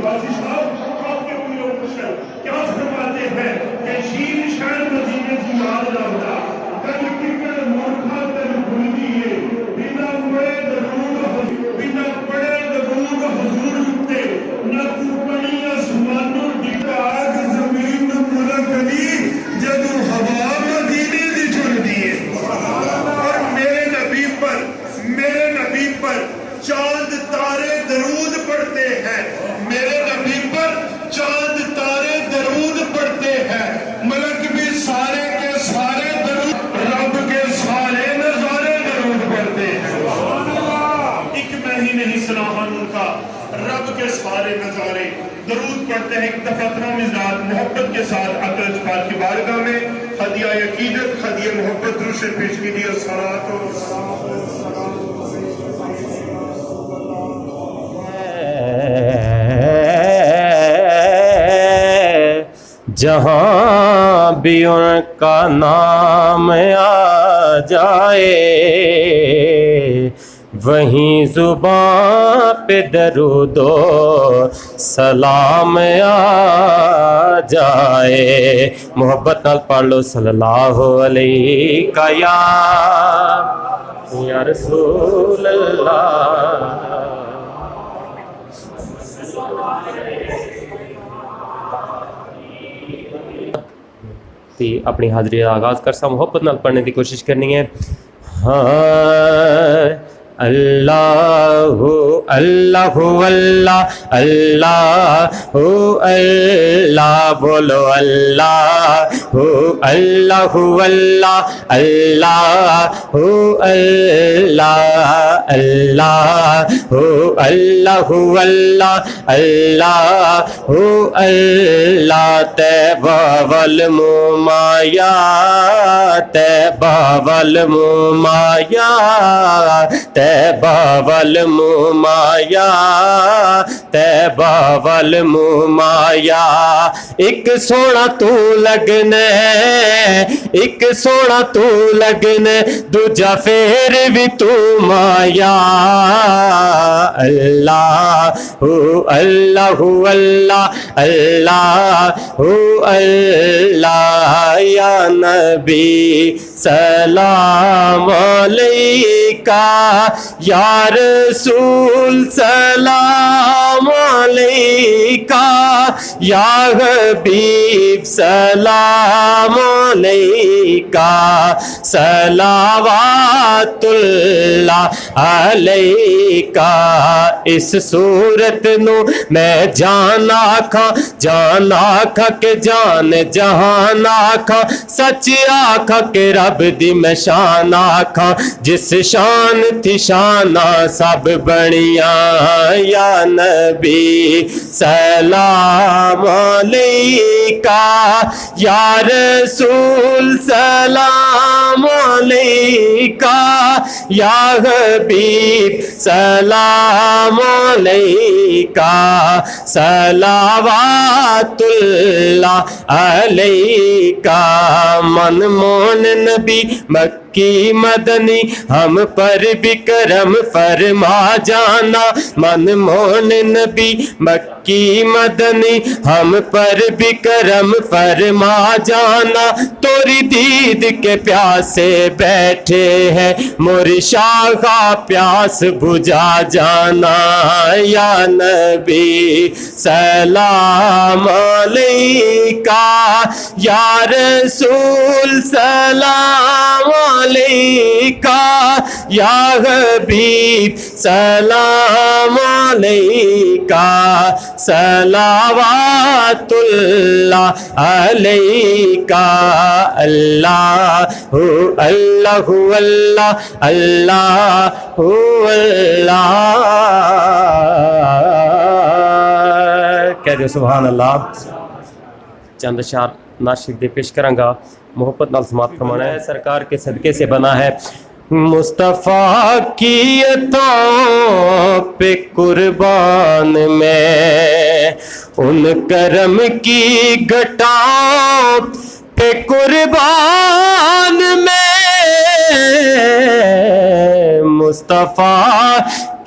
गाजी साहब आपके पूरे मुशल क्या फरमाते हैं कि शीर शान मदीने की याद लाऊंगा कल किकर मूर्खा कल भूल दिए बिना पड़े दरूद हुजूर उत्ते न कुपड़ी आसमानों दी आग जमीन मुलक दी जदू हवा मदीने दी चुन दिए और मेरे नबी पर चांद तारे दरूद पढ़ते हैं, मेरे नबी पर चांद तारे दरूद पढ़ते हैं, मलक भी सारे के सारे दरूद, रब के सारे नजारे दरूद पढ़ते हैं। एक मैं ही नहीं सलाहन उनका, रब के सारे नजारे दरूद पढ़ते हैं। एक दफा तमाम इज़ात मोहब्बत के साथ अक़ल जफ़ात की बारगाह में हदिया अक़ीदत हदिया मोहब्बत रूशे पेश की दी। जहाँ भी उनका नाम आ जाए वहीं जुबां पे दरूदो सलाम आ जाए। मोहब्बत नाल पढ़ लो सल्लल्लाहु अलैहि का या रसूल अल्लाह। अपनी हाजिरी का आगाज़ कर सा मोहब्बत नाल पढ़ने की कोशिश करनी है। हाँ अल्लाहु अल्लाहु अल्लाह अल्लाहु अल्लाह बोलो अल्लाहु अल्लाहु अल्लाह अल्लाहु अल्लाह अल्लाहु अल्लाहु अल्लाह अल्लाहु अल्लाह तैबा वल मुमाया तैबा वल मुमाया तैबा वल मुमाया तैबा वल मुमाया। एक सोना तू लगने एक सोना तू लगने दूजा फेर भी तू माया। अल्लाहु अल्लाहु अल्लाह अल्लाहु अल्लाह या नबी सलाम अलैका या रसूल सलाम अलैका या हबीब सलाम अलैका सलावतुल्लाह अलैका। इस सूरत नू मैं जान आखा के जान जहान आखा सच आखा के रब दी मैं शान आखा जिस शान थी शाना सब बनिया। या नबी सलाम अलैका या रसूल सलाम अलैका या हबीब सलाम अलैका सलावतुल्लाह अलैका। मन मोहन नबी मक्की मदनी हम पर भी करम फरमा जाना। मन मोहन नबी मक्की मदनी हम पर भी करम फरमा जाना। तोरी दीद के प्यासे बैठे हैं मोरी शाखा प्यास बुझा जाना। या नबी सलाम अलैका या रसूल सलाम अलैका या हबीब सलाम अलैका सलावतुल्लाह अलैका। अल्लाहु अल्लाहु अल्लाह अल्लाहु अल्लाह। कह दो सुभान अल्लाह। चंद शार नाशिद दे पेश करांगा। मोहब्बत नाल समाप्त फरमाना है। सरकार के सदके से बना है मुस्तफ़ा की अताओं पे कुर्बान मैं उन करम की घटाओं पे कुर्बान मैं मुस्तफ़ा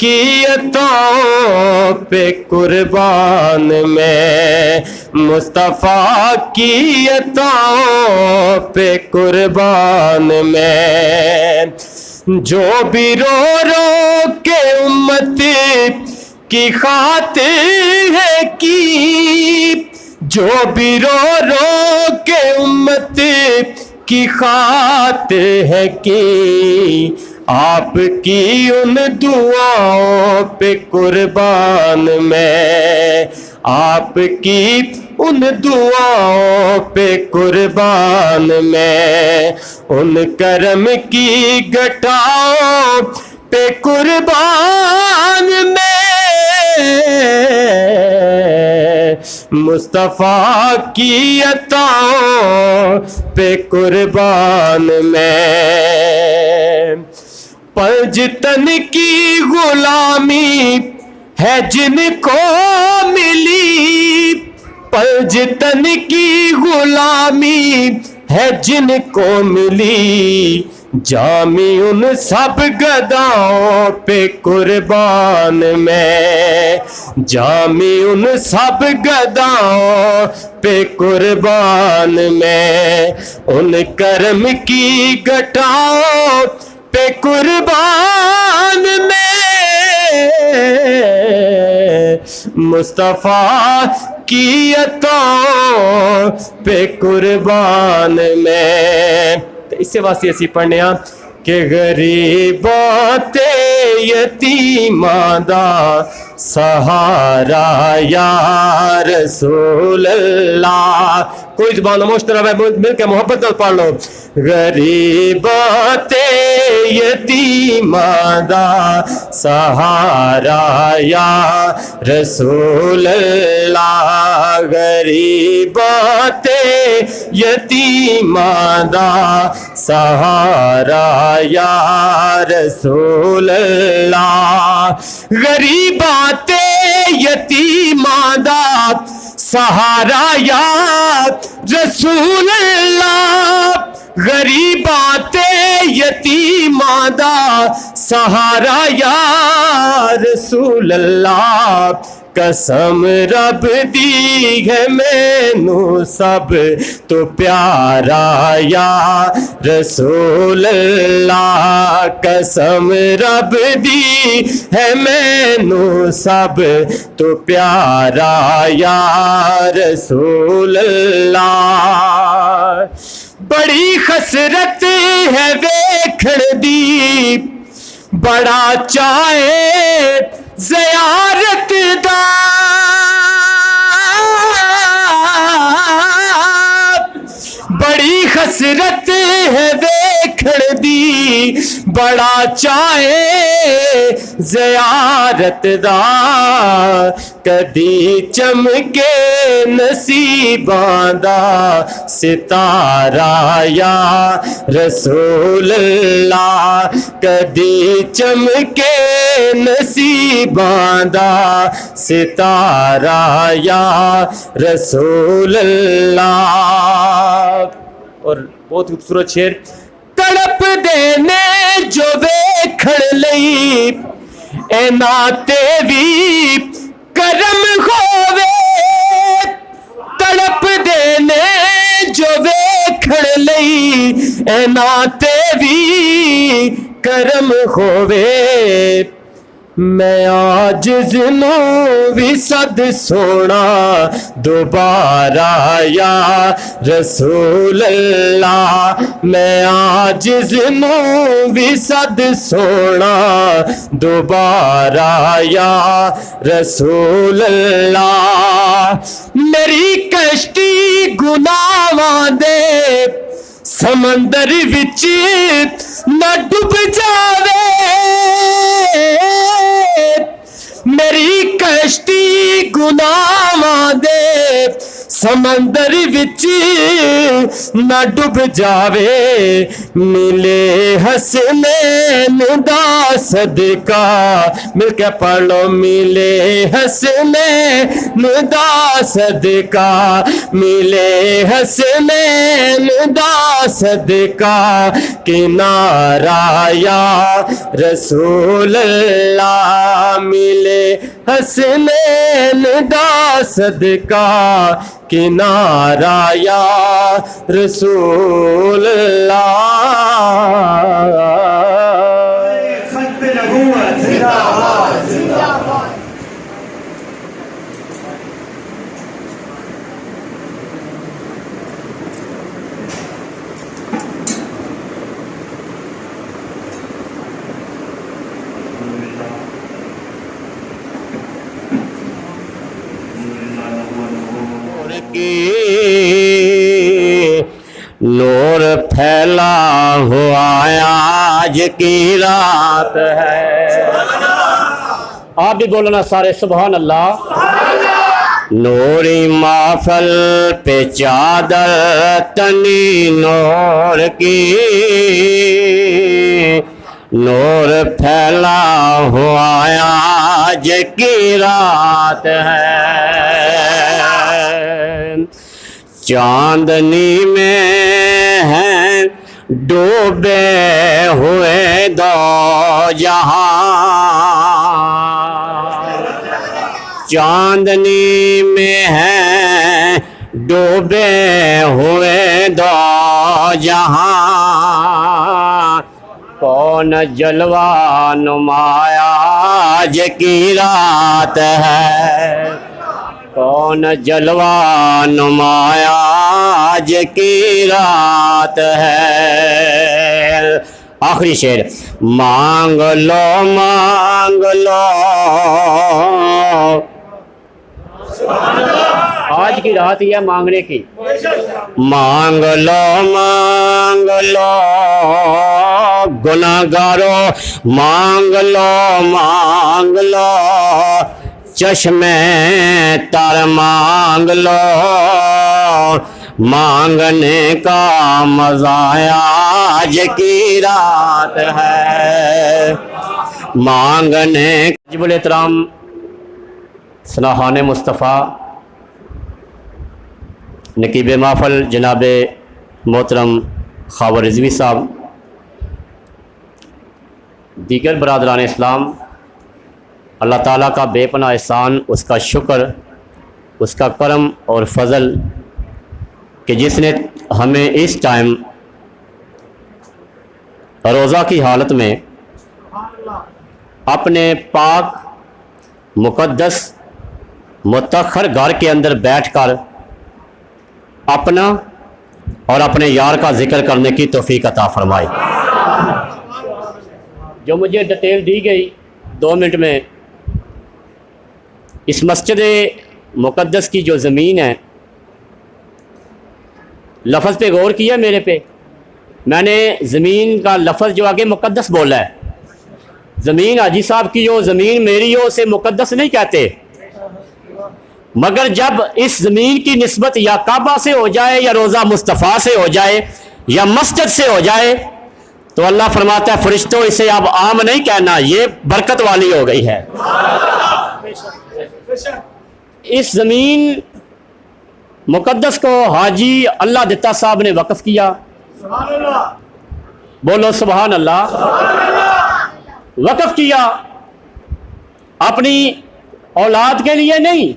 की अताओं पे कुर्बान मैं, मुस्तफ़ा की अताओं पे कुर्बान मैं। जो भी रो रो के उम्मत की खातिर है की, जो भी रो रो के उम्मत की खातिर है की, आपकी उन दुआओं पे कुर्बान मैं, आपकी उन दुआओं पे कुर्बान मैं, उन करम की घटाओं पे कुर्बान मैं, मुस्तफ़ा की अताओं पे कुर्बान मैं। पंजतन की गुलामी है जिनको मिली, पंजतन की गुलामी है जिनको मिली, जामी उन सब गदाओं पे कुर्बान मैं, जामी उन सब गदाओं पे कुर्बान मैं, उन करम की घटाओं पे कुर्बान मैं, मुस्तफ़ा की अताओं पे कुर्बान मैं। तो इससे वास्ते असी पढ़ने कि गरीबां ते यतीमां दा सहारा या रसूल अल्लाह। कोई जुबान मुश्तरफ है, मिल के मोहब्बत से पढ़ लो। गरीबां ते यतीमां दा सहारा या रसूल अल्लाह, गरीबां ते यतीमां दा सहारा या रसूल अल्लाह, गरीबां ते यतीमां दा सहारा या रसूल अल्लाह, गरीबां ते यतीमां दा सहारा या रसूल अल्लाह। कसम रब दी है मैनू सब तो प्यारा या रसूल अल्लाह, कसम रब दी है मैनू सब तो प्यारा या रसूल अल्लाह। बड़ी खसरत है वेखण दी, बड़ा चाहे ज़ियारत दा, बड़ी खसरत है वेखण दी, बड़ा चाहे ज़ियारत दा, कदी चमके नसीबां दा सितारा या रसूल अल्लाह, कदी चमके नसीबां दा सितारा या रसूल अल्लाह। और बहुत खूबसूरत शेर, तड़प देने जो वेखण लई एना ते भी करम होवे, तड़प देने जो वेखण लई एना ते भी करम होवे, मैं आजिज़ नू भी सद सोना दोबारा या रसूल अल्लाह, मैं आजिज़ नू भी सद सोना दोबारा या रसूल अल्लाह। मेरी कश्ती गुनाहां दे समंदर विच न डूब जावे, मेरी कश्ती गुनाहां दे समंदर विच ना डूब जावे, मिले हसनैन दा सदका। मिलके पढ़ लो, मिले हसनैन दा सदका, मिले हसनैन दा सदका, किनारा या रसूल अल्लाह। मिले हसनैन दा सदका, किनारा या रसूल अल्लाह। खत्म नबूवत जिंदाबाद जिंदाबाद। नूर फैला हुआ आज की रात है। आप भी बोलना सारे सुभान अल्लाह। नूरी माफल पे चादर तनी नूर की, नूर फैला हुआ आज की रात है। चांदनी में है डूबे हुए दो जहां, चांदनी में है डूबे हुए दो जहां। कौन जलवा नुमाया आज की रात है, कौन जलवा नुमाया आज की रात है। आखिरी शेर, मांग लो मांग लो। आज की रात यह मांगने की, मांग लो मांग लो गुनाहगारो, मांग लो चश्मे तर मांग लो। मांगने का मजा आज की रात है, मांगने। जिबुल एहतराम सनाहान मुस्तफ़ा नकीब महफल जनाब मोहतरम ख़ावर रिजवी साहब, दीगर बरादरान इस्लाम, अल्लाह ताला का बेपनाह एहसान, उसका शुक्र, उसका करम और फजल कि जिसने हमें इस टाइम रोज़ा की हालत में अपने पाक मुक़द्दस मुतखर घर के अंदर बैठकर अपना और अपने यार का जिक्र करने की तौफीक अता फरमाई। जो मुझे डिटेल दी गई 2 मिनट में, इस मस्जिद मुक़द्दस की जो ज़मीन है, लफ्ज़ पे गौर किया मेरे पे, मैंने ज़मीन का लफ्ज़ जो आगे मुक़द्दस बोला है, ज़मीन हाजी साहब की हो, ज़मीन मेरी हो, उसे मुक़द्दस नहीं कहते। मगर जब इस ज़मीन की निस्बत या काबा से हो जाए, या रोज़ा मुस्तफ़ा से हो जाए, या मस्जिद से हो जाए, तो अल्लाह फरमाता है फरिश्तों इसे अब आम नहीं कहना, ये बरकत वाली हो गई है। इस ज़मीन मुक़द्दस को हाजी अल्लाह दिता साहब ने वक़्फ़ किया। बोलो सुभान अल्लाह। वक़्फ़ किया अपनी औलाद के लिए नहीं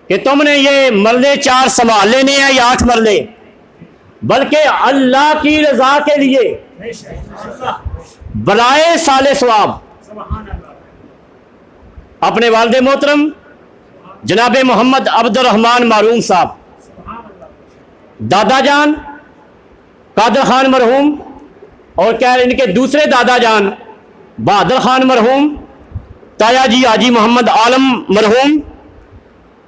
कि तुमने ये मरले 4 संभाल लेने हैं या 8 मरले, बल्कि अल्लाह की रज़ा के लिए, बराए साले सवाब। अपने वालिद मोहतरम जनाब मोहम्मद अब्दुर रहमान मारूम साहब, दादा जान कादर खान मरहूम, और क्या इनके दूसरे दादा जान बहादुर खान मरहूम, ताया जी हाजी मोहम्मद आलम मरहूम,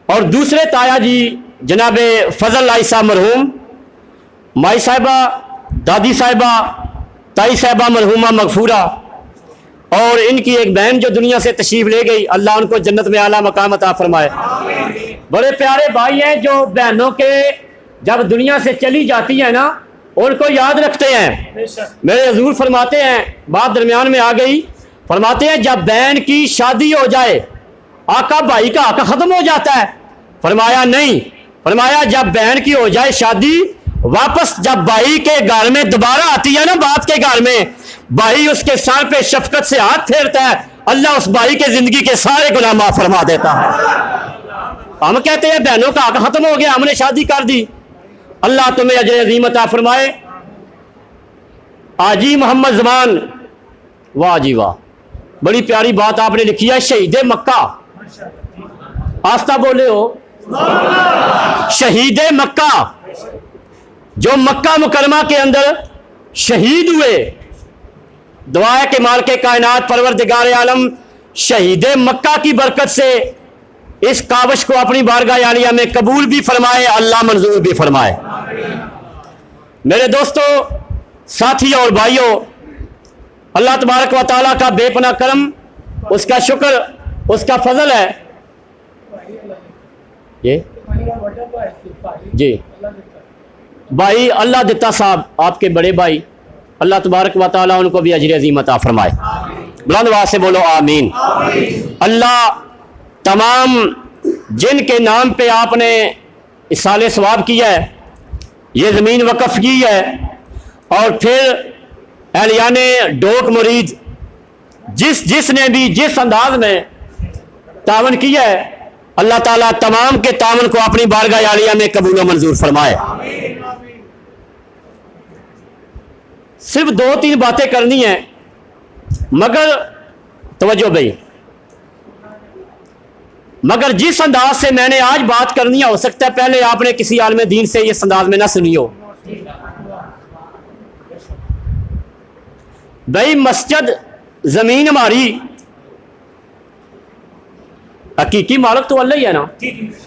और दूसरे ताया जी जनाब फजल लाई साहब मरहूम, माई साहिबा, दादी साहिबा, ताई साहिबा मरहूमा मगफूरा, और इनकी एक बहन जो दुनिया से तशरीफ़ ले गई, अल्लाह उनको जन्नत में आला मकाम अता फरमाए। बड़े प्यारे भाई हैं जो बहनों के जब दुनिया से चली जाती है ना उनको याद रखते हैं। मेरे हजूर फरमाते हैं, बात दरमियान में आ गई, फरमाते हैं जब बहन की शादी हो जाए आका भाई का हक खत्म हो जाता है? फरमाया नहीं, फरमाया जब बहन की हो जाए शादी, वापस जब भाई के घर में दोबारा आती है ना, बाप के घर में, भाई उसके सर पे शफकत से हाथ फेरता है, अल्लाह उस भाई के जिंदगी के सारे गुनाह माफ फरमा देता है। हम कहते हैं बहनों का हक खत्म हो गया, हमने शादी कर दी, अल्लाह तुम्हें अजर अजीम अता फरमाए। आजी मोहम्मद जमान, वाह जी वाह, बड़ी प्यारी बात आपने लिखी है। शहीद मक्का, आस्था बोले हो, शहीद मक्का जो मक्का मुकरमा के अंदर शहीद हुए, दुआ है कि मालिक कायनात परवरदिगार आलम शहीद मक्का की बरकत से इस कावश को अपनी बारगाह आलिया में कबूल भी फरमाए, अल्लाह मंजूर भी फरमाए। मेरे दोस्तों, साथियों और भाइयों, अल्लाह तबारक व तआला का बेपना करम, उसका शुक्र, उसका फजल है। ये जी भाई अल्लाह दिता साहब, आपके बड़े भाई, अल्लाह तबारक व तआला उनको भी अजर अज़ीम अता फरमाए। बुलंद आवाज़ से बोलो आमीन। अल्लाह तमाम जिनके नाम पे आपने इसाले सवाब किया है, ये ज़मीन वक़फ़ की है, और फिर अहलियाने डोक मुरीद जिसने भी जिस अंदाज में तावन किया है, अल्लाह ताला तमाम के तावन को अपनी बारगाह आलिया में कबूल व मंजूर फरमाए। सिर्फ 2-3 बातें करनी है, मगर तवज्जो भाई, मगर जिस अंदाज से मैंने आज बात करनी है, हो सकता है पहले आपने किसी आलिम दीन से इस अंदाज में ना सुनी हो। भाई मस्जिद जमीन हमारी, हकीकी मालिक तो अल्लाह ही है ना,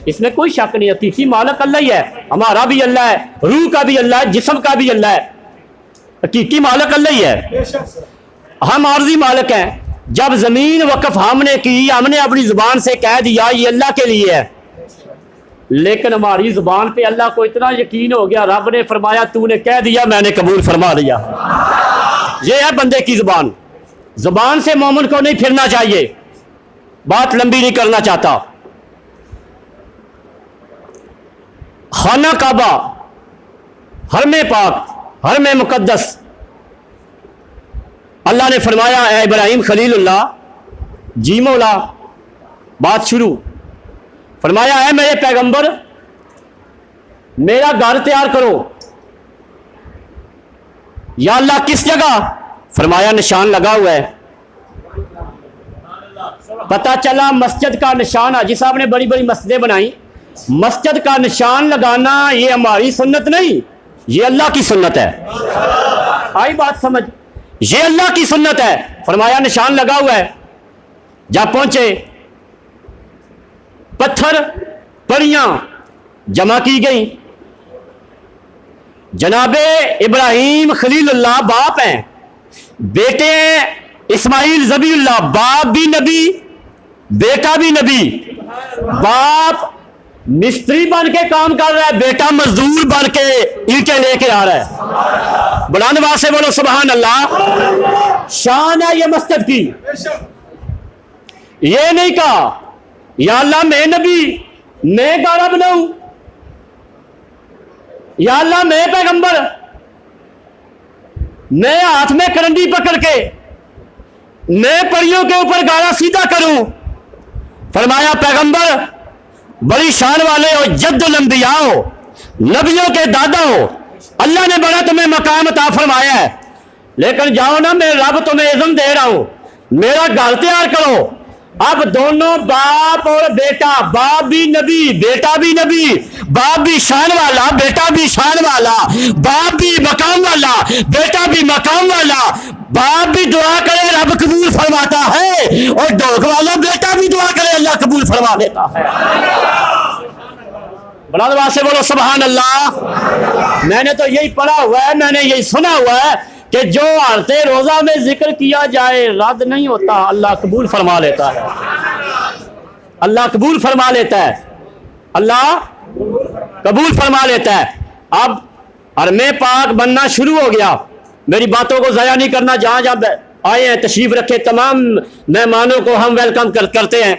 इसमें कोई शक नहीं, हकीकी मालिक अल्लाह ही है, हमारा भी अल्लाह है, रूह का भी अल्लाह है, जिस्म का भी अल्लाह है, हकीकी मालिक अल्लाह ही है, हम आर्जी मालिक हैं। जब जमीन वक़फ़ हमने की, हमने अपनी जुबान से कह दिया ये अल्लाह के लिए है, लेकिन हमारी जुबान पे अल्लाह को इतना यकीन हो गया, रब ने फरमाया तूने कह दिया मैंने कबूल फरमा लिया। ये है बंदे की जुबान, जुबान से मोमिन को नहीं फिरना चाहिए। बात लंबी नहीं करना चाहता। खाना काबा, हरमे पाक, हरमे मुकद्दस, अल्लाह ने फरमाया ए इब्राहिम खलीलुल्लाह जी मौला, बात शुरू, फरमाया है मेरे पैगंबर मेरा घर तैयार करो। या अल्लाह किस जगह? फरमाया निशान लगा हुआ है। पता चला मस्जिद का निशान, हाजी साहब ने बड़ी बड़ी मस्जिदें बनाई, मस्जिद का निशान लगाना ये हमारी सुन्नत नहीं, ये अल्लाह की सुन्नत है। आई बात समझ, ये अल्लाह की सुन्नत है। फरमाया निशान लगा हुआ है। जब पहुंचे, पत्थर परियां जमा की गई। जनाबे इब्राहिम खलीलुल्लाह बाप हैं, बेटे इस्माइल ज़बीउल्लाह, बाप भी नबी बेटा भी नबी। बाप मिस्त्री बन के काम कर रहा है, बेटा मजदूर बन के ईंटें लेके आ रहा है। बुलंद आवाज से बोलो सुभान अल्लाह। शान है ये मस्जिद की। ये नहीं कहा या अल्लाह मैं नबी, मैं गाड़ा बनाऊं, या अल्लाह मैं पैगंबर, मैं हाथ में करंडी पकड़ के मैं परियों के ऊपर गाड़ा सीधा करूं। फरमाया पैगंबर बड़ी शान वाले हो, जद्दुल अंबिया हो, नबियों के दादा हो, अल्लाह ने बड़ा तुम्हें मकाम अता फरमाया है, लेकिन जाओ ना, मैं रब तुम्हें इज़्न दे रहा हूं, मेरा घर तैयार करो। अब दोनों बाप और बेटा, बाप भी नबी बेटा भी नबी, बाप भी शान वाला बेटा भी शान वाला, बाप भी मकाम वाला बेटा भी मकाम वाला, बाप भी दुआ करे रब कबूल फरमाता है, और डोक वाला बेटा भी दुआ करे अल्लाह कबूल फरमा देता है। बुलंद आवाज से बोलो सुभान अल्लाह। मैंने तो यही पढ़ा हुआ है, मैंने यही सुना हुआ है कि जो हालते रोजा में जिक्र किया जाए रद्द नहीं होता, अल्लाह कबूल फरमा लेता है, अल्लाह कबूल फरमा लेता है। अल्लाह कबूल फरमा लेता है। अब हरमे पाक बनना शुरू हो गया। मेरी बातों को ज़ाया नहीं करना। जहां जहां आए हैं तशरीफ रखे तमाम मेहमानों को हम वेलकम करते हैं।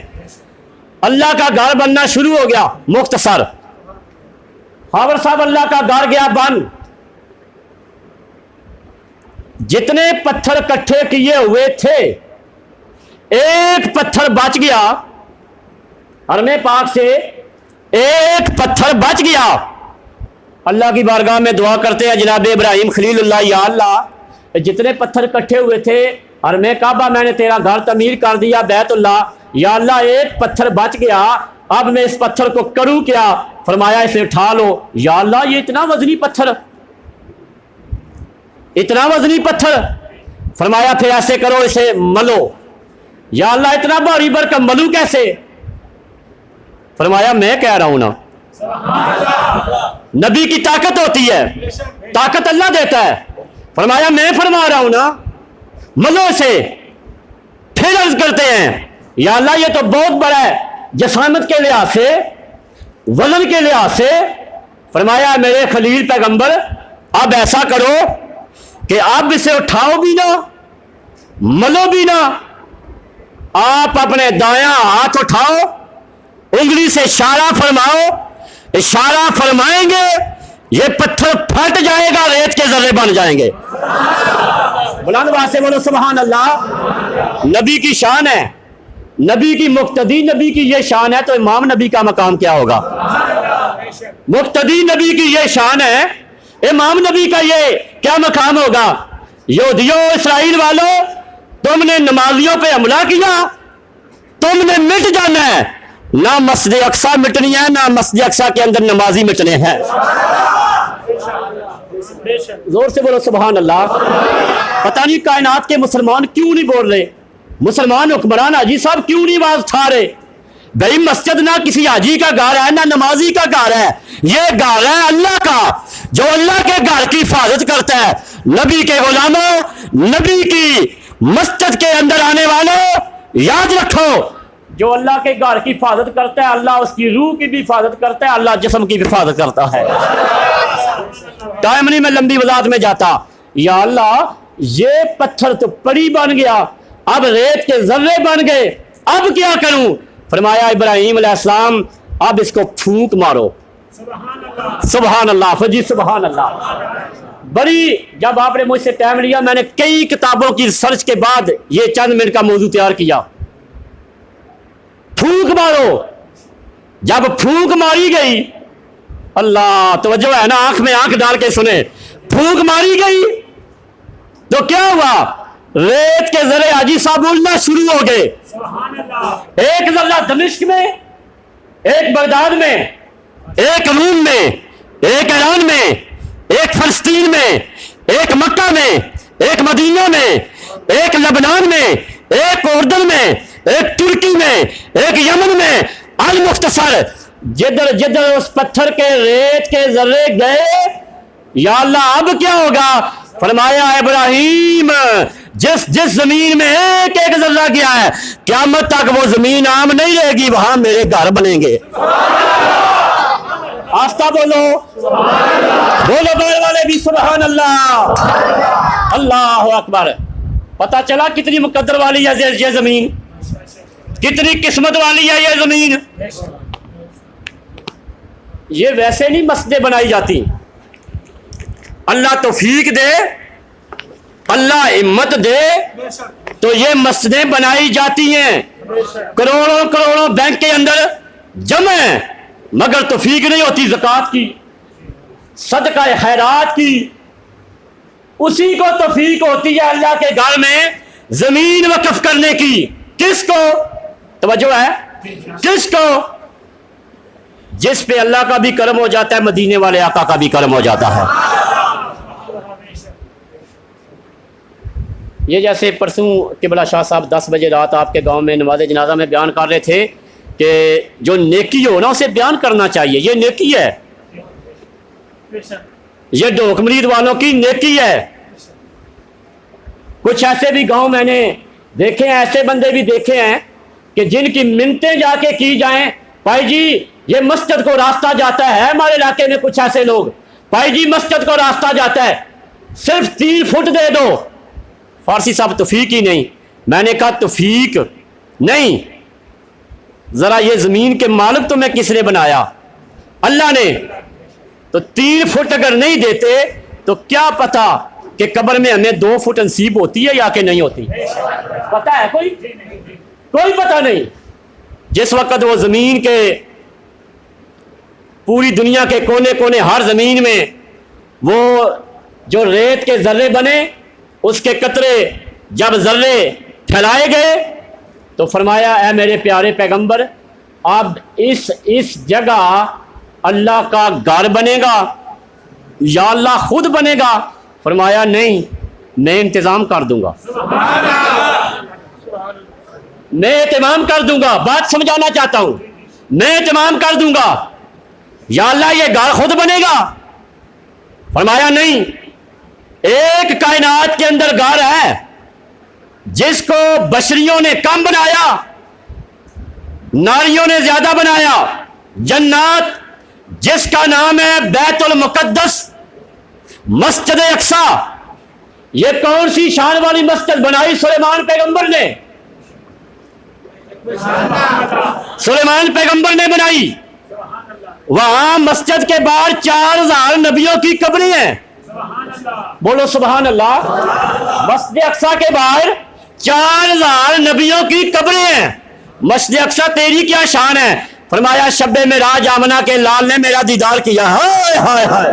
अल्लाह का घर बनना शुरू हो गया। मुख्तसर हावर साहब, अल्लाह का घर गया बन। जितने पत्थर इकट्ठे किए हुए थे, एक पत्थर बच गया। हरमे पाक से एक पत्थर बच गया। अल्लाह की बारगाह में दुआ करते हैं जनाब इब्राहिम खलीलुल्लाह, या अल्लाह जितने पत्थर इकट्ठे हुए थे हरमे काबा, मैंने तेरा घर तमीर कर दिया बैतुल्लाह, या अल्लाह एक पत्थर बच गया, अब मैं इस पत्थर को करूं क्या? फरमाया इसे उठा लो। या अल्लाह ये इतना वजनी पत्थर, इतना वजनी पत्थर। फरमाया फिर ऐसे करो, इसे मलो। या अल्लाह इतना भारी भरकम मलू कैसे? फरमाया मैं कह रहा हूं ना, नबी की ताकत होती है, ताकत अल्लाह देता है। फरमाया मैं फरमा रहा हूं ना, मलो से। फिर अर्ज करते हैं या अल्लाह ये तो बहुत बड़ा है जसामत के लिहाज से, वजन के लिहाज से। फरमाया मेरे खलील पैगंबर अब ऐसा करो कि आप इसे उठाओ भी ना, मलो भी ना। आप अपने दायां हाथ उठाओ, उंगली से इशारा फरमाओ, इशारा फरमाएंगे ये पत्थर फट जाएगा, रेत के जर्रे बन जाएंगे। बुलंद आवाज से बोलो सुभान अल्लाह। नबी की शान है, नबी की मुक्तदी नबी की ये शान है, तो इमाम नबी का मकाम क्या होगा? मुक्तदी नबी की ये शान है, इमाम नबी का ये क्या मकाम होगा? यहूदियों इस्राइल वालों, तुमने नमाजियों पे हमला किया, तुमने मिट जाना है। ना मस्जिद अक्सा मिटनी है, ना मस्जिद अक्सा के अंदर नमाजी मिटने हैं। जोर से बोलो सुभान अल्लाह। पता नहीं कायनात के मुसलमान क्यों नहीं बोल रहे, मुसलमान हुक्मरान हाजी साहब क्यों नहीं आवाज उठा रहे? भाई मस्जिद ना किसी हाजी का घर है, ना नमाजी का घर है, ये घर है अल्लाह का, जो अल्लाह के घर की हिफाजत करता है। नबी के गुलामों, नबी की मस्जिद के अंदर आने वालों, याद रखो, जो अल्लाह के घर की हिफाजत करता है, अल्लाह उसकी रूह की भी हिफाजत करता है, अल्लाह जिस्म की भी हिफाजत करता है। टाइम नहीं मैं लंबी वजाहत में जाता। या अल्लाह ये पत्थर तो पड़ी बन गया, अब रेत के जर्रे बन गए, अब क्या करूं? फरमाया इब्राहिम अलैहिस्सलाम अब इसको फूंक मारो। सुभान अल्लाह, फजी सुभान अल्लाह। बड़ी जब आपने मुझसे टाइम लिया, मैंने कई किताबों की रिसर्च के बाद ये चंद मिनट का मौजू तैयार किया। फूंक मारो। जब फूंक मारी गई, अल्लाह तवज्जो है ना, आंख में आंख डाल के सुने, फूंक मारी गई तो क्या हुआ? रेत के जरे हाजी साहब उड़ना शुरू हो गए। एक जर्रा दमिश्क में, एक बगदाद में, एक रूम में, एक ईरान में, एक फलस्तीन में, एक मक्का में, एक मदीना में, एक लबनान में, एक उर्दन में, एक तुर्की में, एक यमन में। अल मुख्तसर जिधर जिधर उस पत्थर के रेत के जर्रे गए, या अल्लाह अब क्या होगा? फरमाया इब्राहिम जिस जिस जमीन में एक एक जर्रा गया है, क़यामत तक वो जमीन आम नहीं रहेगी, वहां मेरे घर बनेंगे। आस्था बोलो, बोलो बोल वाले भी सुभान अल्लाह। अल्लाह अकबर। पता चला कितनी मुकद्दर वाली है ये जमीन, कितनी किस्मत वाली है ये जमीन। ये वैसे नहीं मस्जिदें बनाई जाती, अल्लाह तौफीक दे, अल्लाह हिम्मत दे तो ये मस्जिदें बनाई जाती हैं। करोड़ों करोड़ों बैंक के अंदर जमा है, मगर तौफीक नहीं होती ज़कात की, सदका खैरात की। उसी को तौफीक होती है अल्लाह के घर में जमीन वक्फ करने की। किसको तवज्जो है? किसको? जिस पे अल्लाह का भी करम हो जाता है, मदीने वाले आका का भी करम हो जाता है। ये जैसे परसों किबला शाह साहब 10 बजे रात आपके गांव में नमाज जनाजा में बयान कर रहे थे कि जो नेकी हो ना उसे बयान करना चाहिए। ये नेकी है, ये ढोक मरीद वालों की नेकी है। कुछ ऐसे भी गांव मैंने देखे हैं, ऐसे बंदे भी देखे हैं कि जिनकी मिन्नतें जाके की जाएं, भाई जी ये मस्जिद को रास्ता जाता है, हमारे इलाके में कुछ ऐसे लोग, भाई जी मस्जिद को रास्ता जाता है, सिर्फ 3 फुट दे दो। फारसी साहब तौफीक ही नहीं। मैंने कहा तौफीक नहीं, जरा ये जमीन के मालिक तुम्हें किसने बनाया? अल्लाह ने। तो 3 फुट अगर नहीं देते तो क्या पता कि कब्र में हमें 2 फुट नसीब होती है या कि नहीं होती? पता है कोई? कोई पता नहीं। जिस वक्त वो जमीन के पूरी दुनिया के कोने कोने हर जमीन में वो जो रेत के जर्रे बने, उसके कतरे जब जर्रे फैलाए गए तो फरमाया ऐ मेरे प्यारे पैगंबर, अब इस जगह अल्लाह का घर बनेगा या अल्लाह खुद बनेगा? फरमाया नहीं, मैं इंतजाम कर दूंगा, मैं इंतजाम कर दूंगा। बात समझाना चाहता हूं, मैं इंतजाम कर दूंगा। या अल्लाह ये घर खुद बनेगा? फरमाया नहीं, एक कायनात के अंदर घर है जिसको बशरियों ने कम बनाया, नारियों ने ज्यादा बनाया। जन्नत जिसका नाम है बैतुल मुकद्दस, मस्जिद अक्सा। ये कौन सी शान वाली मस्जिद बनाई सुलेमान पैगंबर ने? सुलेमान पैगंबर ने बनाई। वहां मस्जिद के बाहर 4000 नबियों की कब्रें हैं। बोलो सुभान अल्लाह। मस्जिद अक्सा के बाहर 4000 नबियों की कब्रें हैं। मस्जिद अक्सा तेरी क्या शान है? फरमाया शब्बे में राज आमना के लाल ने मेरा दीदार किया। हाय हाय हाय,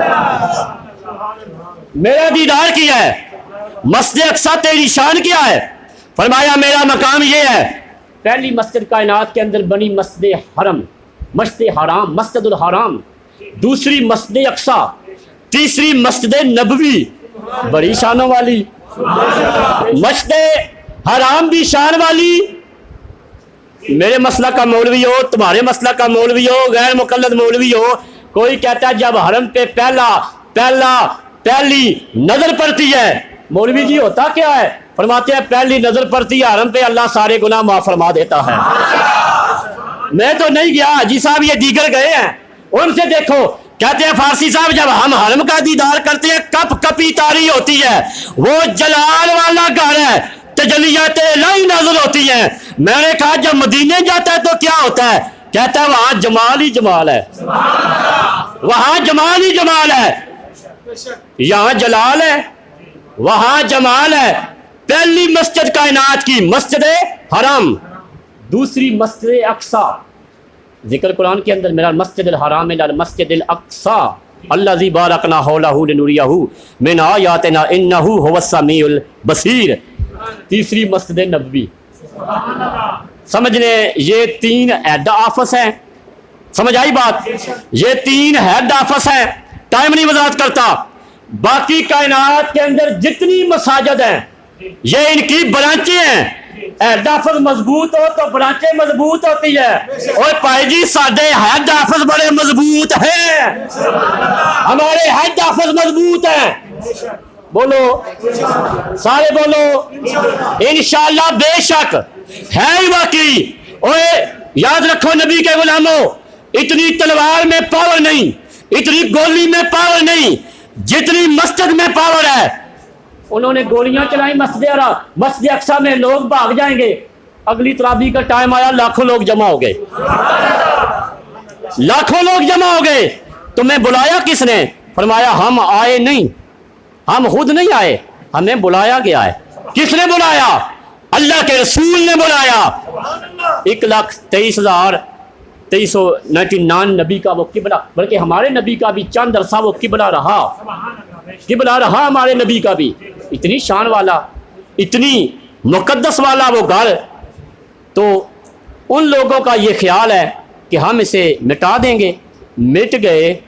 मेरा दीदार किया है। मस्जिद अक्सा तेरी शान क्या है? फरमाया मेरा मकाम ये है। पहली मस्जिद कायनात के अंदर बनी मस्जिद हरम, मस्जिद हराम, मस्जिदुल हराम। दूसरी मस्जिद अक्सा, तीसरी मस्जिद नबवी, बड़ी शानों वाली। मस्जिद हराम भी शान वाली। मेरे मसला का मौलवी हो, तुम्हारे मसला का मौलवी हो, गैर मुकल्लद मौलवी हो, कोई कहता है जब हरम पे पहली नजर पड़ती है, मौलवी जी होता क्या है? फरमाते हैं पहली नजर पड़ती है हरम पे, अल्लाह सारे गुनाह माफ फरमा देता है। मैं तो नहीं गया, हाजी साहब ये दीगर गए हैं, उनसे देखो। कहते हैं फारसी साहब जब हम हरम का दीदार करते हैं कप कपी तारी होती है, वो जलाल वाला घर है, तजलियात इलाही नाज़िल होती हैं। मैंने कहा जब मदीने जाता है तो क्या होता है? कहता है वहां जमाल ही जमाल है, वहां जमाल ही जमाल है, यहां जलाल है, वहां जमाल है। पहली मस्जिद कायनात की मस्जिद हराम, दूसरी मस्जिद अक्सा। जिक्र कुरान के अंदर मेरा मस्जिद हराम मस्जिद अक्सा अल्लज़ी बारकना हौलहू लिनुरियहू मिन आयातिना इन्नहू हुवस समीउल बसीर। तीसरी मस्जिद नबवी। समझने ये 3 हेड ऑफिस हैं। समझ आई बात? ये 3 हेड ऑफिस हैं। टाइम नहीं वजाहत करता। बाकी कायनात के अंदर जितनी मसाजिद हैं ये इनकी ब्रांचें हैं। हेड ऑफिस मजबूत हो तो ब्रांचें मजबूत होती है। और भाई जी साडे हेड ऑफिस बड़े मजबूत हैं, हमारे हेड ऑफिस मजबूत हैं। बोलो सारे बोलो इंशाअल्लाह, बेशक है ही वाकई। ओए याद रखो नबी के गुलामों, इतनी तलवार में पावर नहीं, इतनी गोली में पावर नहीं जितनी मस्जिद में पावर है। उन्होंने गोलियां चलाई मस्जिद अक्सा में, लोग भाग जाएंगे। अगली तराबी का टाइम आया, लाखों लोग जमा हो गए, लाखों लोग जमा हो गए। तुम्हें बुलाया किसने? फरमाया हम आए नहीं, हम खुद नहीं आए, हमें बुलाया गया है। किसने बुलाया? अल्लाह के रसूल ने बुलाया। 1,23,2399 नबी का वो किबला, बल्कि हमारे नबी का भी चंद अरसा वो किबला रहा, किबला रहा हमारे नबी का भी। इतनी शान वाला, इतनी मुकद्दस वाला वो घर। तो उन लोगों का ये ख्याल है कि हम इसे मिटा देंगे। मिट गए,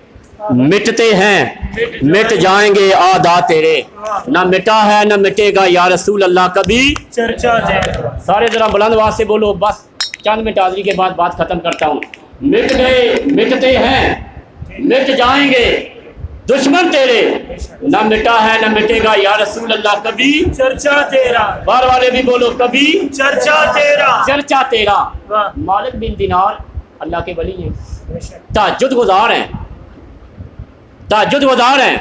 मिटते हैं, मिट जाएंगे आदा तेरे। ना मिटा है ना मिटेगा या रसूल अल्लाह कभी चर्चा। सारे जरा बुलंद आवाज से बोलो। बस चंद मिनट हाजिरी के बाद बात खत्म करता हूँ। मिट गए, मिटते हैं, मिट जाएंगे दुश्मन तेरे। ना मिटा है ना मिटेगा या रसूल अल्लाह कभी चर्चा तेरा। बार वाले भी बोलो कभी चर्चा तेरा, चर्चा तेरा। मालिक बिन दिनार अल्लाह के वली हैं, तहज्जुद गुजार हैं, तहज्जुद गुजार हैं।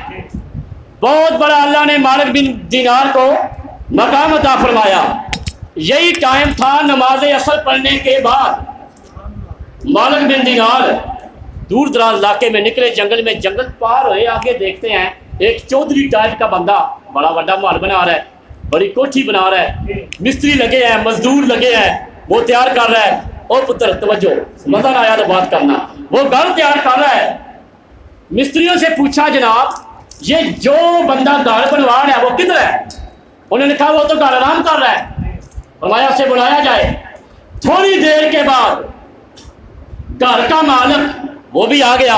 बहुत बड़ा अल्लाह ने मालिक बिन दीनार को मकाम अता फरमाया। यही टाइम था नमाज असर पढ़ने के बाद मालिक बिन दीनार दूर दराज इलाके में निकले, जंगल में, जंगल पार हुए, आगे देखते हैं एक चौधरी टाइप का बंदा बड़ा बड़ा महल बना रहा है, बड़ी कोठी बना रहा है, मिस्त्री लगे हैं, मजदूर लगे हैं, वो तैयार कर रहा है। और पुत्र तवज्जो, मजा ना आया तो बात करना, वो घर तैयार कर रहा है। मिस्त्रियों से पूछा जनाब ये जो बंदा घर बनवा रहा है वो किधर है? उन्होंने कहा वो तो घर आराम कर रहा है, फरमाया उसे बुलाया जाए। थोड़ी देर के बाद घर का मालिक वो भी आ गया।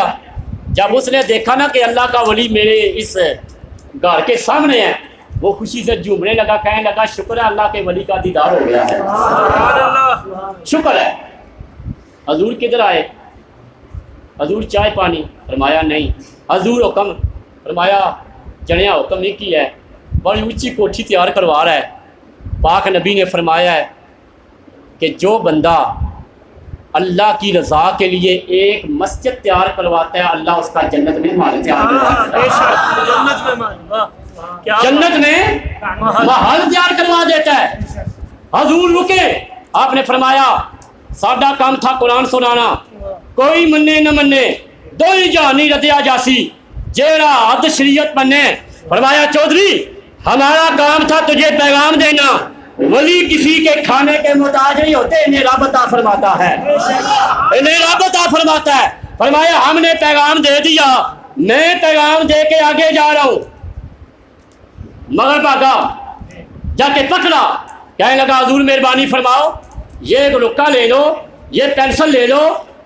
जब उसने देखा ना कि अल्लाह का वली मेरे इस घर के सामने है, वो खुशी से झूमने लगा, कहने लगा शुक्र है अल्लाह के वली का दीदार हो गया है, शुक्र है। हजूर किधर आए? हजूर चाय पानी? फरमाया नहीं। हजूर हुक्म? फरमाया जनिया हुक्म नहीं किया है, बड़ी ऊंची कोठी तैयार करवा रहा है। पाक नबी ने फरमाया है कि जो बंदा अल्लाह की रज़ा के लिए एक मस्जिद तैयार करवाता है, अल्लाह उसका जन्नत में महल तैयार करवा देता है। हजूर रुके, आपने फरमाया साडा काम था कुरान सुनाना, कोई मन्ने न मन्ने दो ही जानी रदिया जासी, जेड़ा हद शरीयत मन्ने। फरमाया चौधरी हमारा काम था तुझे पैगाम देना, वली किसी के खाने के मोहताज नहीं होते, इन्हें रब अता फरमाता है, इन्हें रब अता फरमाता है। फरमाया हमने पैगाम दे दिया, मैं पैगाम दे के आगे जा रहा हूँ। मगर भागा, जाके पकड़ा, कहने लगा हजूर मेहरबानी फरमाओ, ये एक रुक्का ले लो, ये पेंसिल ले लो,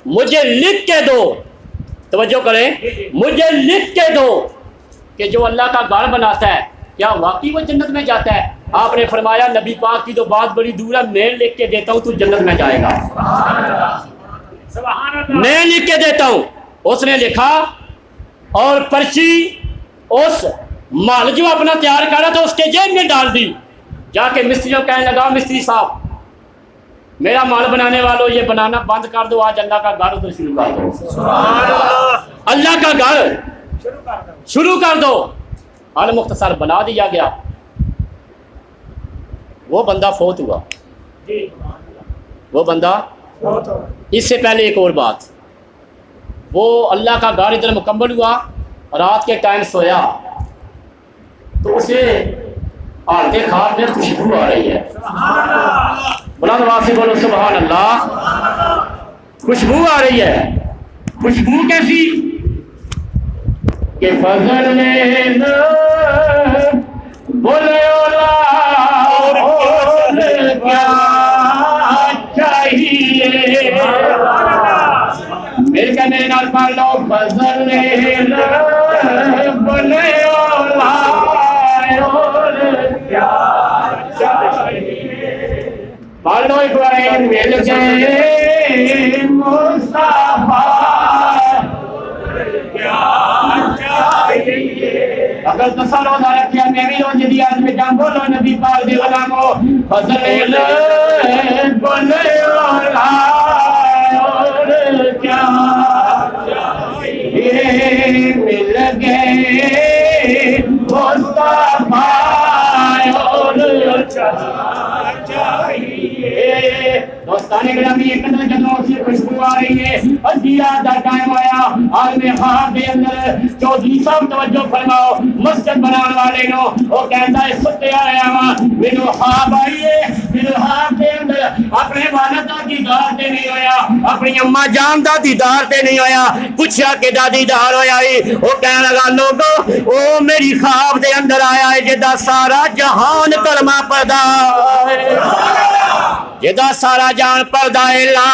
मुझे लिख के दो, तवज्जो करें, मुझे लिख के दो कि जो अल्लाह का घर बनाता है क्या वाकई वो जन्नत में जाता है? आपने फरमाया नबी पाक की तो बात बड़ी दूर है, मैं लिख के देता हूँ तू जन्नत में जाएगा, मैं लिख के देता हूँ। उसने लिखा और पर्ची उस माल जो अपना तैयार कर रहा था उसके जेब में डाल दी। जाके मिस्त्रियों कहने लगा मिस्त्री साहब मेरा माल बनाने वालों ये बनाना बंद कर दो, आज अल्लाह का घर उधर शुरू कर दो, अल्लाह का घर शुरू कर दो। अल मुख्तसर बना दिया गया। वो बंदा फौत हुआ, वो बंदा। इससे पहले एक और बात, वो अल्लाह का घर इधर मुकम्मल हुआ, रात के टाइम सोया तो उसे हालते खाब में खुशबू आ रही है, बुलंद आवाज से बोलो सुभान अल्लाह। खुशबू आ रही है, खुशबू कैसी के फजल ने बोले और क्या चाहिए, मेरे कहने नाल पढ़ लो फजल ने बोले और क्या चाहिए, पढ़ लो इब्राहिम मिल गए मुस्तफा अगर दसा रोजा रखिया मैं भी रोजे दी आज में जान बोलो नबी पाक दे गुलामो फजल बोले और क्या चाहिए, मिल गए मुस्तफा और चाहिए। दोस्ताने ग्रामी एक अंदर जदों से खुशबू आ रही है, अजिया दा टाइम आया, आज में ख्वाब दे अंदर चौधरी साहब तवज्जो फरमाओ, मस्जिद बनाने वाले नो वो कहता है सुते आया वा मेनू ख्वाब आई है, मेरे ख्वाब दे अंदर अपने वालिद दा दीदार ते नहीं होया, अपनी अम्मा जान दा दीदार ते नहीं होया, पूछया कि दा दीदार होया ही, वो कहने लगा लोगो ओ मेरी ख्वाब दे अंदर आया है जिदा सारा जहान कलमा पढ़दा है, जिदा सारा जान पढ़दा है ला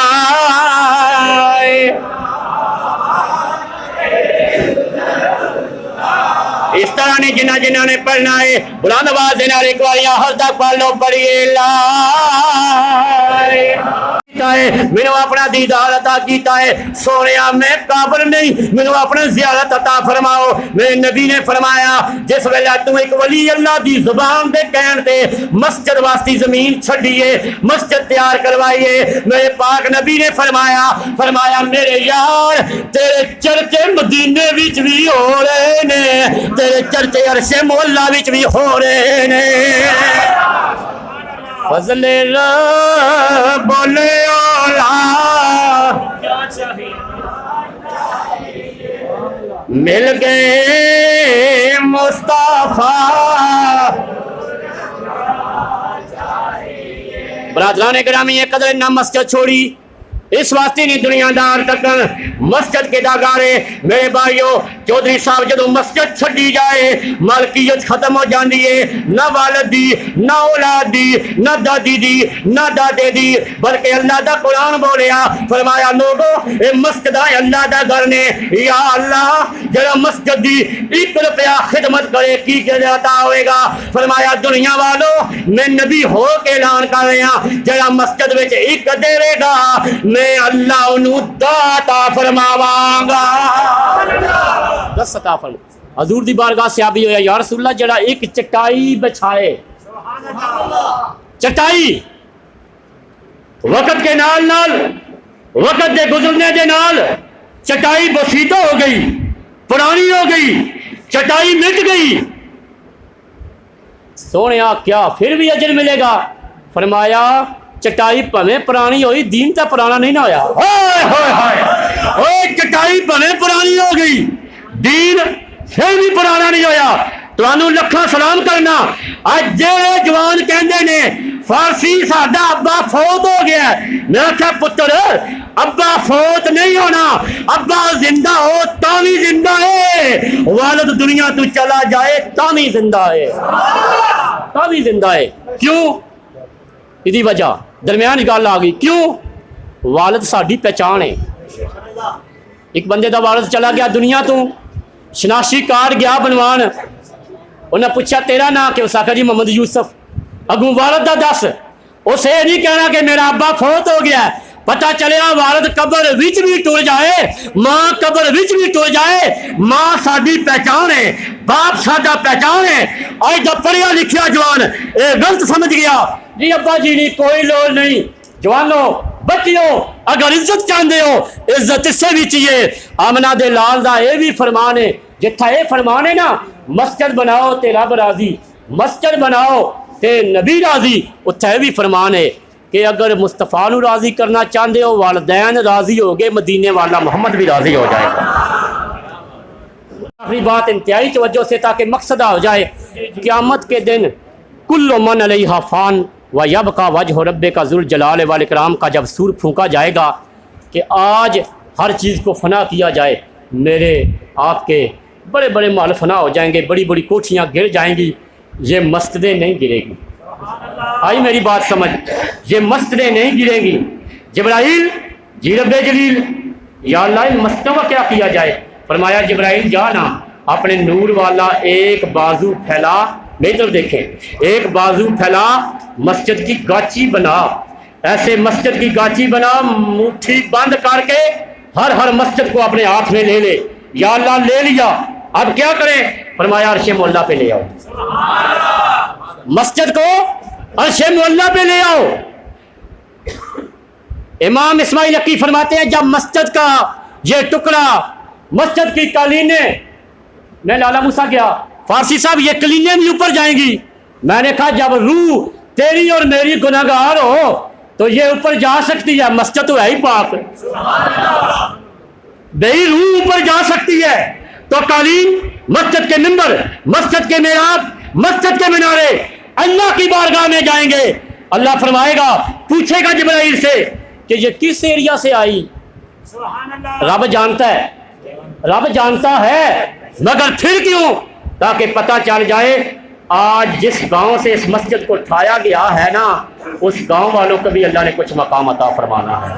इस तरह ने जिन्हों ने पढ़ना है बुलंद आवाज देना एक बार हर तक पढ़ लो, पढ़िए ला मैनू अपना दीदार अता कीता है। सोनिया मैं काबिल नहीं, मैनू अपना ज़ियारत अता फरमाओ। मेरे नबी ने फरमाया जिस वेले तू एक वली अल्लाह दी जुबान दे कहण ते मस्जिद वास्ती जमीन छड्डीए, मस्जिद तैयार करवाइए, मेरे पाक नबी ने फरमाया मेरे यार तेरे चर्चे मदीने विच भी हो रहे ने, तेरे चर्चे अरशे मोहल्ला विच भी हो रहे ने। फजले बोले ओला मिल गए मुस्तफा। बरादरान गिरामी कदर ना मस्जिद छोड़ी, इस वास्ते नहीं दुनियादार तक मस्जिद के दागारे। मेरे भाइयों चौधरी साहब जो मस्जिद छड़ी जाए मालकियत खत्म हो जाती है, ना वालद दी, ना औलाद दी, ना दादी दी, ना दादे दी, बल्कि अल्लाह दा कुरान बोलिया फरमाया लोगो ये मस्जिद अल्लाह दा घर ने। या अल्लाह जरा मस्जिद दी 1 रुपया खिदमत करे की जाता होएगा। फरमाया दुनिया वालों मैं नबी हो के ऐलान कर रहा, जरा मस्जिद विच 1 देवेगा मैं अल्लाह उन्हें दाता फरमावांगा। दस अता फरमा हजूर दी बारगाह से आबी होया या रसूलल्लाह जड़ा एक चटाई बिछाए, चटाई वक्त के नाल नाल वक्त के गुजरने के नाल चटाई बसीदा हो गई, पुरानी हो गई, चटाई मिट गई। सोने क्या फिर भी अजर मिलेगा? फरमाया चटाई भवें पुरानी होई दीन तो पुराना नहीं ना होया। चटाई भवें पुरानी हो गई दीन फिर भी पुराना नहीं होया। तुहानू लखा सलाम करना। अज जेड़े जवान कहंदे ने फारसी साडा अब्बा फौत हो गया, मैं आख्या पुत्र अब्बा फौत नहीं होना, अब्बा जिंदा हो तावी जिंदा है, वालिद दुनिया तू चला जाए तावी जिंदा है, तावी जिंदा है। क्यों? इदी वजह दरम्यान गल आ गई। क्यों? वालिद साडी पहचान है। एक बंदे का वालिद चला गया दुनिया तो, शनाशी कार्ड गया बनवान, उन्हें पूछा तेरा नाम क्या? उस आखा जी मोहम्मद यूसुफ। अगू वालिद का दस, उसे नहीं कहना कि मेरा अब्बा फौत हो गया। पता चलिया वालिद कब्र विच भी टुर जाए, मां कब्र विच भी टुर जाए, मां साडी पहचान है, बाप साडा पहचान है। अज दा पढ़िया लिखिया जवान ये गलत समझ गया जी अब्बा जी की कोई लोड़ नहीं। जवानों बच्चियों अगर इज्जत चाहते हो इज्जत इससे भी चाहिए। आमना दे लाल दा ये भी फरमान है, जिथा ये फरमान है ना मस्जिद बनाओ ते रब राजी, मस्जिद बनाओ ते नबी राजी, उत्थे भी फरमान है कि अगर मुस्तफा नू राजी करना चाहते हो वालदैन राजी हो गए, मदीने वाला मोहम्मद भी राजी हो जाएगा। आखिरी बात इंतहाई तवज्जो से ताकि मकसद हो जाए। क़यामत के दिन कुल्लु मन अलैहा फ़ान व यबका वजह रब्बिका का जुल जलाल वाल इकराम का जब सूर फूंका जाएगा कि आज हर चीज़ को फना किया जाए, मेरे आपके बड़े बड़े माल फना हो जाएंगे, बड़ी बड़ी कोठियाँ गिर जाएंगी, ये मस्जिदें नहीं गिरेगी। आई मेरी बात समझ, ये मस्जिदें नहीं गिरेगी। जिब्राइल जी रब्बे जलील या अल्लाह इन मस्जिदों का क्या किया जाए? फरमाया जिब्राइल जाना अपने नूर वाला एक बाजू फैला, बेहतर देखें, एक बाजू फैला मस्जिद की गाची बना, ऐसे मस्जिद की गाची बना, मुट्ठी बंद करके हर हर मस्जिद को अपने हाथ में ले ले। या अल्लाह ले लिया, अब क्या करें? फरमाया अर्शे मोहल्ला पे ले आओ, मस्जिद को अर्शे मोहल्ला पे ले आओ। इमाम इस्माइल हक़ी फरमाते हैं जब मस्जिद का ये टुकड़ा, मस्जिद की कालीनें, मैं लाला मूसा गया, फारसी साहब ये कलीनें भी ऊपर जाएंगी। मैंने कहा जब रूह तेरी और मेरी गुनाहगार हो तो ये ऊपर जा सकती है, मस्जिद तो है ही पाक, बेई रूह ऊपर जा सकती है तो कालीन, मस्जिद के मिंबर, मस्जिद के मेहराब, मस्जिद के मीनारे अल्लाह की बारगाह में जाएंगे। अल्लाह फरमाएगा, पूछेगा जिब्राइल से कि ये किस एरिया से आई? रब जानता है, रब जानता है, मगर फिर क्यों? ताकि पता चल जाए आज जिस गांव से इस मस्जिद को उठाया गया है ना, उस गांव वालों को भी अल्लाह ने कुछ मकाम अता फरमाना है।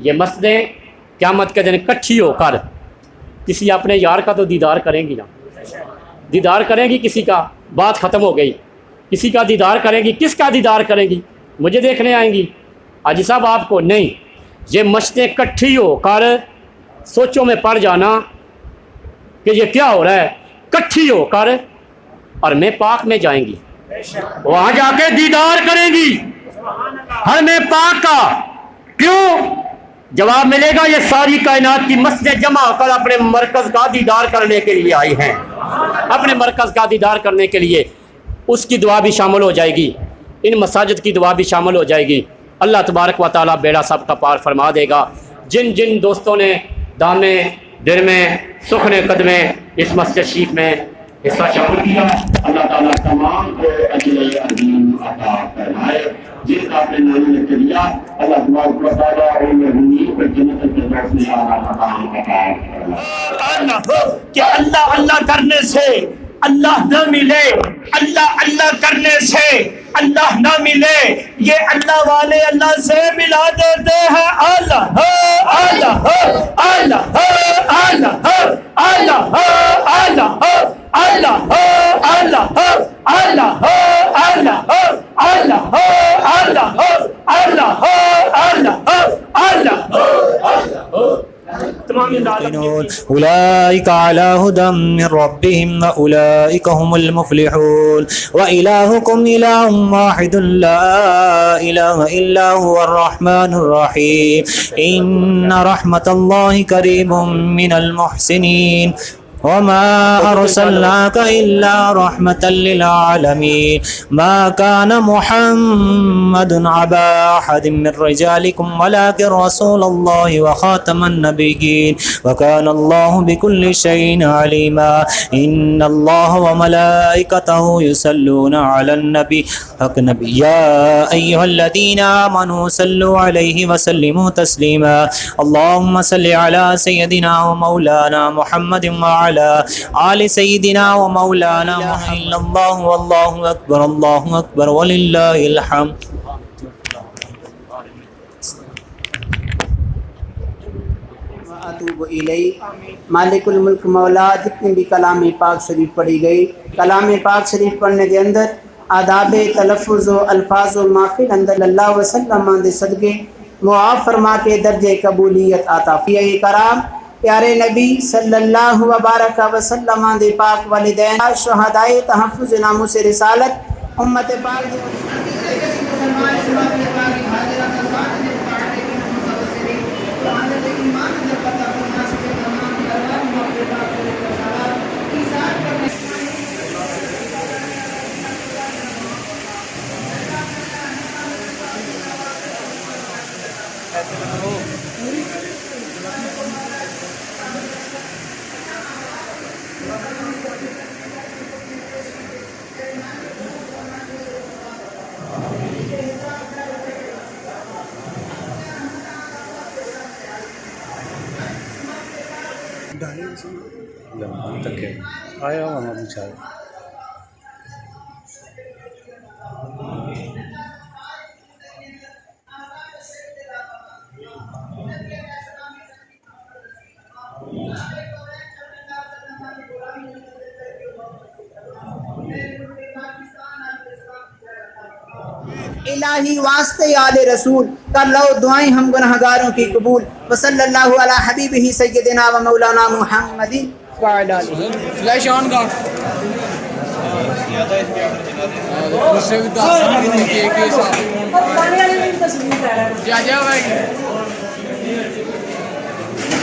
ये मस्जिदें क़यामत के दिन इकट्ठी होकर किसी अपने यार का तो दीदार करेंगी ना, दीदार करेंगी किसी का, बात ख़त्म हो गई। किसी का दीदार करेंगी, किसका दीदार करेंगी? मुझे देखने आएंगी हाजी साहब आपको नहीं। ये मस्जिदें इकट्ठी होकर सोचों में पड़ जाना कि ये क्या हो रहा है, इकट्ठी होकर और मैं पाक में जाएंगी, वहां जाके दीदार करेंगी हर में पाक का। क्यों? जवाब मिलेगा ये सारी कायनात की मस्जिदें जमा होकर अपने मरकज का दीदार करने के लिए आई हैं, अपने मरकज का दीदार करने के लिए। उसकी दुआ भी शामिल हो जाएगी, इन मसाजिद की दुआ भी शामिल हो जाएगी। अल्लाह तबारक व तआला बेड़ा सब का पार फरमा देगा। जिन जिन दोस्तों ने दामे दिल में सुखने कदमे इस मस्जिद शरीफ में हिस्सा शामिल किया, अल्लाह ताला तमाम को अजर अज़ीम अता फरमाए। जिनका अपने नाम ने किया, अल्लाह तबारक व तआला उन्हें को जन्नत के फिरदौस में आला मकाम अता फरमाए। कि अल्लाह अल्लाह करने से अल्लाह न मिले, अल्लाह अल्लाह करने से अल्लाह न मिले, ये अल्लाह वाले अल्लाह से मिला देते हैं। अल्लाह अल्लाह अल्लाह अल्लाह अल्लाह अल्लाह अल्लाह अल्लाह अल्लाह अल्लाह अल्लाह अल्लाह अल्लाह उलाइक अला हुदम मिन रब्बिहिम व उलाइक हुमुल मुफ्लिहून व इलाहुकुम इलाहुम वाहिदुन ला इलाहा इल्ला हुवर रहमानुर रहीम इन्ना रहमतल्लाहि करीमुम मिनल मुहसिनीन वमा अर्सलनाका इल्ला रहमतल लिल आलमीन मा कान मुहम्मदुन अबा अहदिम मिन रिजालिकुम वलाकिन रसूलुल्लाहि व खातमन नबिय्यीन व काना अल्लाहु बिकुल्लि शैइन अलीमा इन्नल्लाह व मलाइकतहु युसल्लूना अलन नबी या अय्युहल्लज़ीना आमनू सल्लु अलैहि व सल्लिमू तस्लीमा अल्लाहुम्मा सल्लि अला सय्यदिना व मौलाना मुहम्मदिन व आले सय्यदिना व मौलाना मुहम्मद अल्लाहु अकबर वलिल्लाहिल हम्द। मालिकुल मुल्क मौला, जितनी भी कलाम पाक शरीफ पढ़ी गई, कलाम पाक शरीफ पढ़ने के अंदर आदाब तलफ़ुज़ व अल्फाज व महफ़िल अंदर अल्लाह वसल्लम दे सदके मुआफ़ फरमा के दर्जे कबूलियत आता फ़िया कराम प्यारे नबी सल्लल्लाहु अलैहि वसल्लम दे पाक वालिदैन शहादाए तहफ़्फ़ुज़ नामुस रिसालत उम्मत पाक आया वहाँ पूछा इलाही वास्ते आले रसूल कर लो दुआएं हम गुनहगारों की कबूल व सल्लल्लाहु अला हबीबिही सय्यदिना व मौलाना मुहम्मदिन व अला आलिहि फ्लैश ऑन का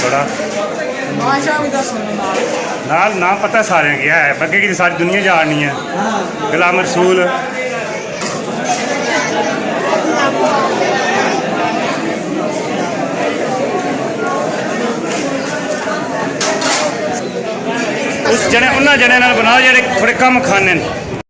बड़ा नाम पता सारे क्या है, बल्कि की सारी दुनिया जाननी है। गुलाम रसूल उस जने उन्होंने जने बनाओ जेडे थोड़े कम खाने।